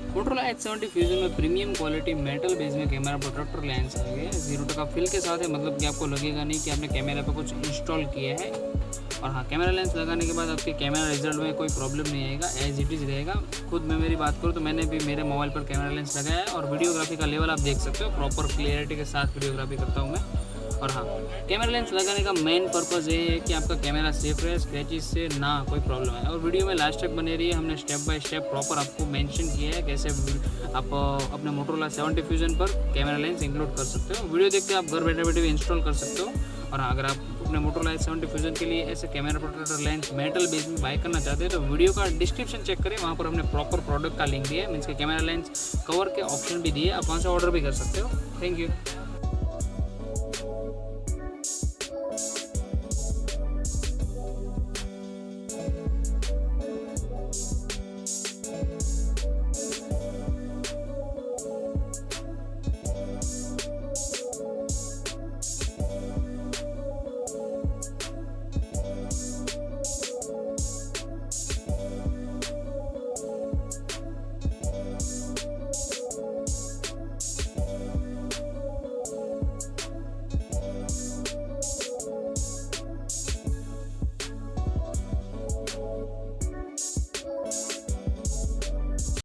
Motorola H 70 fusion में premium quality metal base में camera protector lens है। ये 0% फिल के साथ है, मतलब कि आपको लगेगा नहीं कि आपने कैमरा पर कुछ इंस्टॉल किया है। और हाँ, कैमरा लेंस लगाने के बाद आपके कैमरा रिजल्ट में कोई प्रॉब्लम नहीं आएगा, एज इट इज़ रहेगा। खुद मैं मेरी बात करूँ तो मैंने भी मेरे मोबाइल पर कैमरा लेंस लगाया है और वीडियोग्राफी का लेवल आप देख सकते हो, प्रॉपर क्लियरिटी के साथ वीडियोग्राफी करता हूँ मैं। और हाँ, कैमरा लेंस लगाने का मेन पर्पज़ ये है कि आपका कैमरा सेफ रहे, स्क्रैचेस से ना कोई प्रॉब्लम है। और वीडियो में लास्ट तक बने रही है, हमने स्टेप बाय स्टेप प्रॉपर आपको मेंशन किया है कैसे आप अपने मोटोरोला 70 फ्यूजन पर कैमरा लेंस इंक्लूड कर सकते हो। वीडियो देखते आप घर बैठे बैठे भी इंस्टॉल कर सकते हो। और हाँ, अगर आप अपने मोटोरोला एज 70 फ्यूजन के लिए ऐसे camera protector lens metal base में बाय करना चाहते हैं तो वीडियो का डिस्क्रिप्शन चेक करें, वहाँ पर हमने प्रॉपर प्रोडक्ट का लिंक दिया है, मीन्स के कैमरा लेंस कवर के ऑप्शन भी दिए, आप वहाँ से ऑर्डर भी कर सकते हो। Thank you.